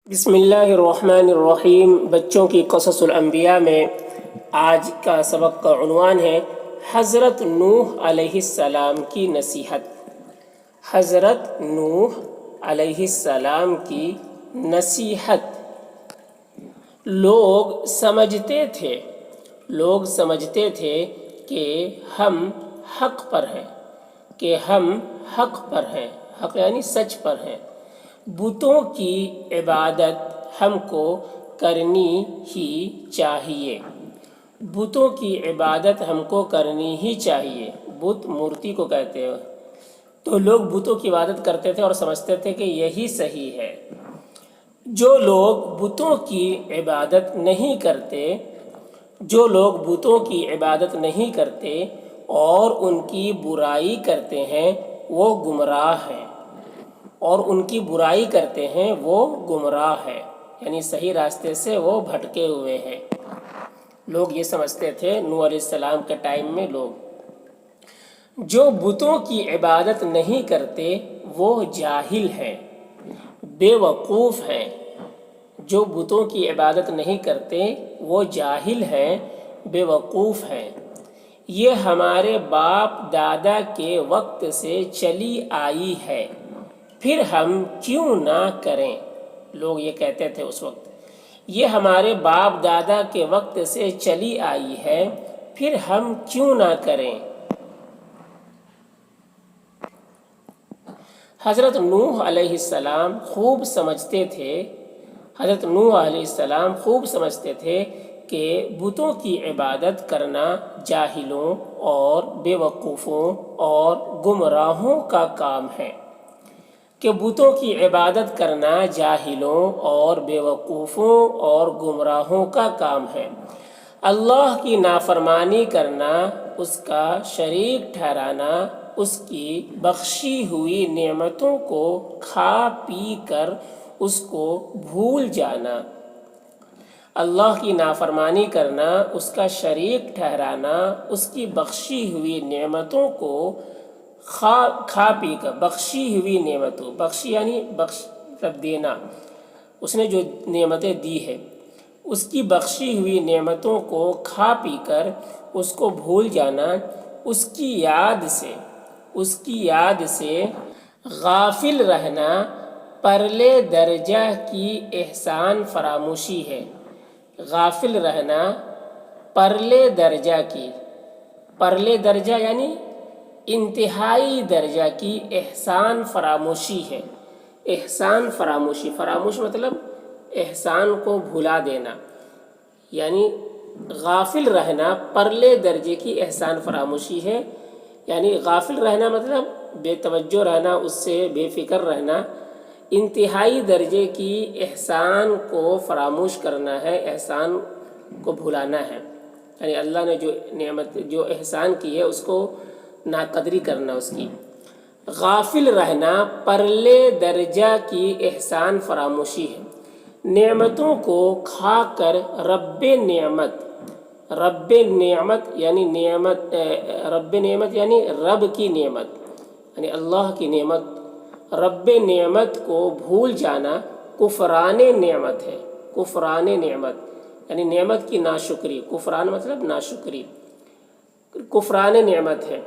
بسم اللہ الرحمن الرحیم۔ بچوں کی قصص الانبیاء میں آج کا سبق کا عنوان ہے حضرت نوح علیہ السلام کی نصیحت۔ حضرت نوح علیہ السلام کی نصیحت۔ لوگ سمجھتے تھے کہ ہم حق پر ہیں، حق یعنی سچ پر ہیں۔ بتوں کی عبادت ہم کو کرنی ہی چاہیے۔ بتوں کی عبادت ہم کو کرنی ہی چاہیے۔ بت مورتی کو کہتے ہیں، تو لوگ بتوں کی عبادت کرتے تھے اور سمجھتے تھے کہ یہی صحیح ہے۔ جو لوگ بتوں کی عبادت نہیں کرتے اور ان کی برائی کرتے ہیں وہ گمراہ ہیں، یعنی صحیح راستے سے وہ بھٹکے ہوئے ہیں۔ لوگ یہ سمجھتے تھے نوح علیہ السلام کے ٹائم میں۔ لوگ جو بتوں کی عبادت نہیں کرتے وہ جاہل ہیں، بے وقوف ہیں۔ جو بتوں کی عبادت نہیں کرتے وہ جاہل ہیں، بے وقوف ہیں۔ یہ ہمارے باپ دادا کے وقت سے چلی آئی ہے، پھر ہم کیوں نہ کریں۔ لوگ یہ کہتے تھے اس وقت، یہ ہمارے باپ دادا کے وقت سے چلی آئی ہے، پھر ہم کیوں نہ کریں۔ حضرت نوح علیہ السلام خوب سمجھتے تھے کہ بتوں کی عبادت کرنا جاہلوں اور بے وقوفوں اور گمراہوں کا کام ہے، کہ بتوں کی عبادت کرنا جاہلوں اور بے وقوفوں اور گمراہوں کا کام ہے۔ اللہ کی نافرمانی کرنا، اس کا شریک ٹھہرانا، اس کی بخشی ہوئی نعمتوں کو کھا پی کر اس کو بھول جانا۔ اللہ کی نافرمانی کرنا، اس کا شریک ٹھہرانا، اس کی بخشی ہوئی نعمتوں کو کھا پی کر، بخشی ہوئی نعمتوں، بخشی یعنی مطلب دینا، اس نے جو نعمتیں دی ہے اس کی بخشی ہوئی نعمتوں کو کھا پی کر اس کو بھول جانا، اس کی یاد سے غافل رہنا پرلے درجہ کی احسان فراموشی ہے۔ غافل رہنا پرلے درجہ یعنی انتہائی درجہ کی احسان فراموشی ہے۔ فراموش مطلب احسان کو بھلا دینا، یعنی غافل رہنا پرلے درجے کی احسان فراموشی ہے۔ یعنی غافل رہنا مطلب بے توجہ رہنا، اس سے بے فکر رہنا، انتہائی درجے کی احسان کو فراموش کرنا ہے، احسان کو بھلانا ہے۔ یعنی اللہ نے جو نعمت، جو احسان کی ہے اس کو ناقدری کرنا اس کی۔ غافل رہنا پرلے درجہ کی احسان فراموشی ہے۔ نعمتوں کو کھا کر رب نعمت یعنی رب کی نعمت، یعنی اللہ کی نعمت، رب نعمت کو بھول جانا کفران نعمت ہے۔ کفران نعمت یعنی نعمت کی ناشکری، کفران مطلب ناشکری، کفران نعمت ہے۔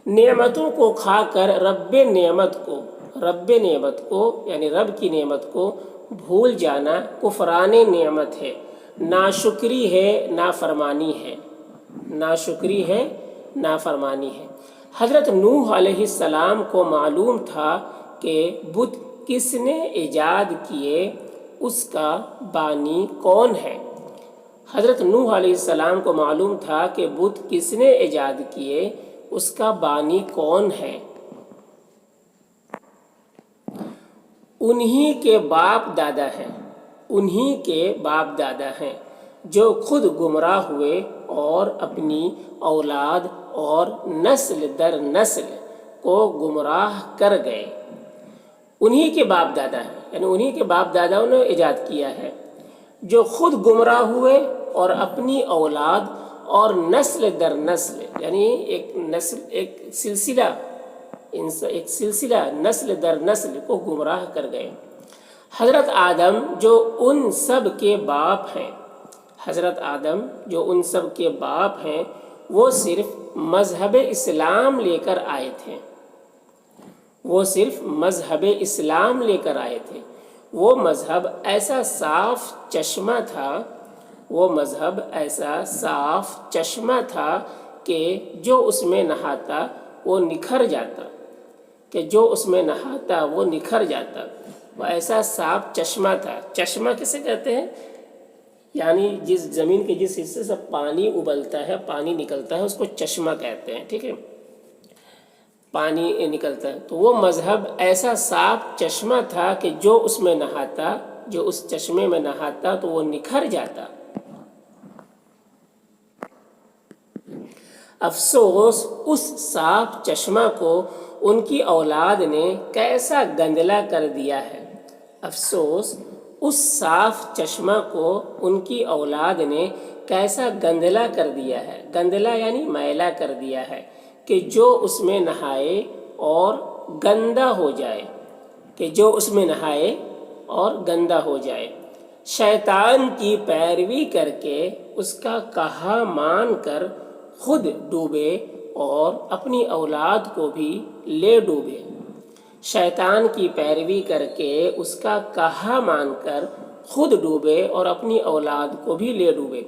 نعمتوں کو کھا کر رب نعمت کو یعنی رب کی نعمت کو بھول جانا کفران نعمت ہے، ناشکری ہے، نافرمانی ہے۔ حضرت نوح علیہ السلام کو معلوم تھا کہ بت کس نے ایجاد کیے، اس کا بانی کون ہے۔ حضرت نوح علیہ السلام کو معلوم تھا کہ بت کس نے ایجاد کیے، اس کا بانی کون ہے۔ انہی کے باپ دادا ہیں جو خود گمراہ ہوئے اور اپنی اولاد اور نسل در نسل کو گمراہ کر گئے۔ انہی کے باپ دادا ہیں، یعنی انہی کے باپ داداؤں نے ایجاد کیا ہے، جو خود گمراہ ہوئے اور اپنی اولاد اور نسل در نسل یعنی ایک سلسلہ نسل در نسل کو گمراہ کر گئے۔ حضرت آدم جو ان سب کے باپ ہیں، حضرت آدم جو ان سب کے باپ ہیں، وہ صرف مذہب اسلام لے کر آئے تھے، وہ صرف مذہب اسلام لے کر آئے تھے۔ وہ مذہب ایسا صاف چشمہ تھا، وہ مذہب ایسا صاف چشمہ تھا کہ جو اس میں نہاتا وہ نکھر جاتا، کہ جو اس میں نہاتا وہ نکھر جاتا۔ وہ ایسا صاف چشمہ تھا۔ چشمہ کسے کہتے ہیں؟ یعنی جس زمین کے جس حصے سے پانی ابلتا ہے، پانی نکلتا ہے، اس کو چشمہ کہتے ہیں، ٹھیک ہے، پانی نکلتا ہے۔ تو وہ مذہب ایسا صاف چشمہ تھا کہ جو اس میں نہاتا، جو اس چشمے میں نہاتا تو وہ نکھر جاتا۔ افسوس اس صاف چشمہ کو ان کی اولاد نے کیسا گندلا کر دیا ہے۔ افسوس اس صاف چشمہ کو ان کی اولاد نے کیسا گندلا کر دیا ہے۔ گندلا یعنی میلا کر دیا ہے، کہ جو اس میں نہائے اور گندا ہو جائے، کہ جو اس میں نہائے اور گندا ہو جائے۔ شیطان کی پیروی کر کے اس کا کہا مان کر خود ڈوبے اور اپنی اولاد کو بھی لے ڈوبے۔ شیطان کی پیروی کر کے اس کا کہا مان کر خود ڈوبے اور اپنی اولاد کو بھی لے ڈوبے۔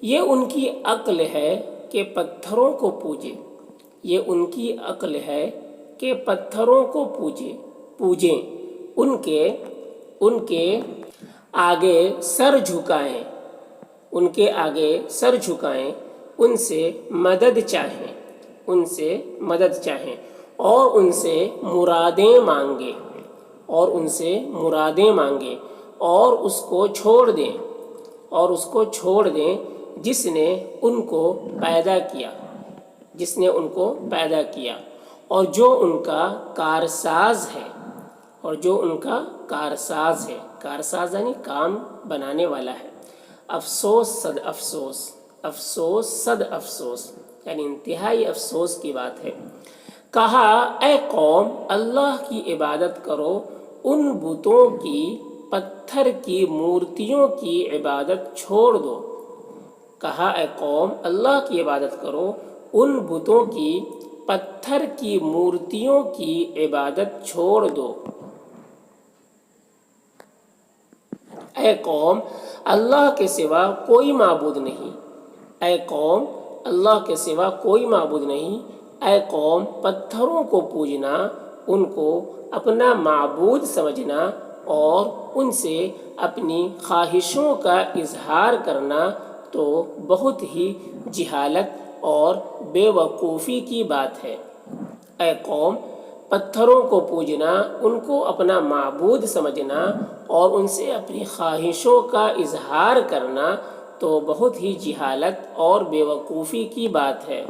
یہ ان کی عقل ہے کہ پتھروں کو پوجے، یہ ان کی عقل ہے کہ پتھروں کو پوجیں، ان کے آگے سر جھکائیں، ان کے آگے سر جھکائیں، ان سے مدد چاہیں، ان سے مدد چاہیں اور ان سے مرادیں مانگے، اور ان سے مرادیں مانگے، اور اس کو چھوڑ دیں، اور اس کو چھوڑ دیں جس نے ان کو پیدا کیا، جس نے ان کو پیدا کیا، اور جو ان کا کارساز ہے، اور جو ان کا کارساز ہے۔ کارساز یعنی کام بنانے والا ہے۔ افسوس صد افسوس، افسوس صد افسوس، یعنی انتہائی افسوس کی بات ہے۔ کہا اے قوم اللہ کی عبادت کرو، ان بتوں کی، پتھر کی مورتیوں کی عبادت چھوڑ دو۔ کہا اے قوم اللہ کی عبادت کرو، ان بتوں کی، پتھر کی مورتیوں کی عبادت چھوڑ دو۔ اے قوم اللہ کے سوا کوئی معبود نہیں، اے قوم اللہ کے سوا کوئی معبود نہیں، اے قوم پتھروں کو پوجنا، ان کو اپنا معبود سمجھنا اور ان سے اپنی خواہشوں کا اظہار کرنا تو بہت ہی جہالت اور بے وقوفی کی بات ہے۔ اے قوم پتھروں کو پوجنا، ان کو اپنا معبود سمجھنا اور ان سے اپنی خواہشوں کا اظہار کرنا تو بہت ہی جہالت اور بے وقوفی کی بات ہے۔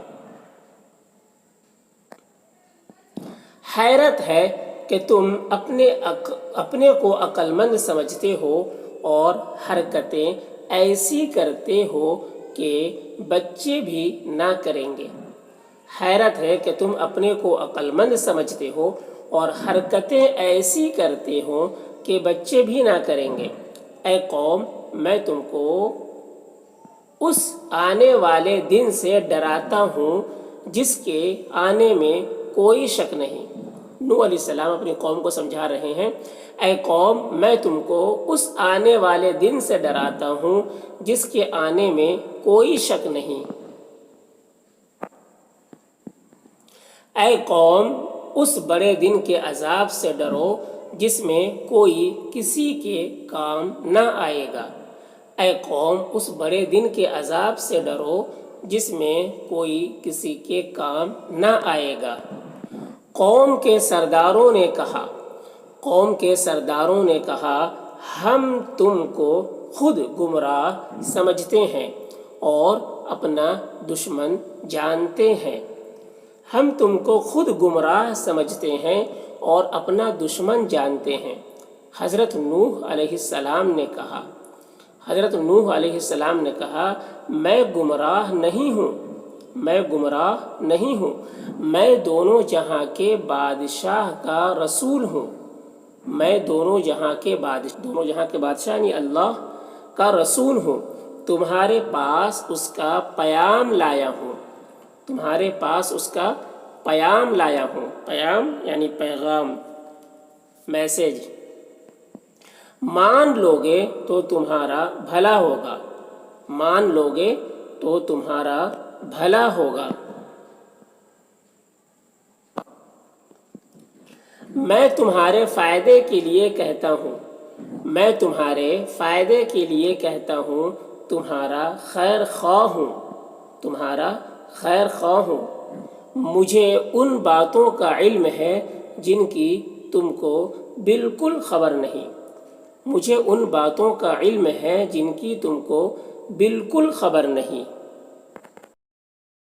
حیرت ہے کہ تم اپنے کو عقل مند سمجھتے ہو اور حرکتیں ایسی کرتے ہو کہ بچے بھی نہ کریں گے۔ حیرت ہے کہ تم اپنے کو عقل مند سمجھتے ہو اور حرکتیں ایسی کرتے ہو کہ بچے بھی نہ کریں گے۔ اے قوم میں تم کو اس آنے والے دن سے ڈراتا ہوں جس کے آنے میں کوئی شک نہیں۔ نوح علیہ السلام اپنی قوم کو سمجھا رہے ہیں، اے قوم میں تم کو اس آنے والے دن سے ڈراتا ہوں جس کے آنے میں کوئی شک نہیں۔ اے قوم اس بڑے دن کے عذاب سے ڈرو جس میں کوئی کسی کے کام نہ آئے گا۔ اے قوم اس بڑے دن کے عذاب سے ڈرو جس میں کوئی کسی کے کام نہ آئے گا۔ قوم کے سرداروں نے کہا، قوم کے سرداروں نے کہا، ہم تم کو خود گمراہ سمجھتے ہیں اور اپنا دشمن جانتے ہیں۔ ہم تم کو خود گمراہ سمجھتے ہیں اور اپنا دشمن جانتے ہیں۔ حضرت نوح علیہ السلام نے کہا، حضرت نوح علیہ السلام نے کہا، میں گمراہ نہیں ہوں، میں گمراہ نہیں ہوں، میں دونوں جہاں کے بادشاہ کا رسول ہوں، میں دونوں جہاں کے بادشاہ یعنی اللہ کا رسول ہوں، تمہارے پاس اس کا پیام لایا ہوں، تمہارے پاس اس کا پیام لایا ہوں۔ پیام یعنی پیغام، میسج۔ مان لوگے تو تمہارا بھلا ہوگا، مان لوگے تو تمہارا بھلا ہوگا۔ میں تمہارے فائدے کے لیے کہتا ہوں، میں تمہارے فائدے کے لیے کہتا ہوں، تمہارا خیر خواہ ہوں، تمہارا خیر خواہ ہوں۔ مجھے ان باتوں کا علم ہے جن کی تم کو بالکل خبر نہیں، مجھے ان باتوں کا علم ہے جن کی تم کو بالکل خبر نہیں۔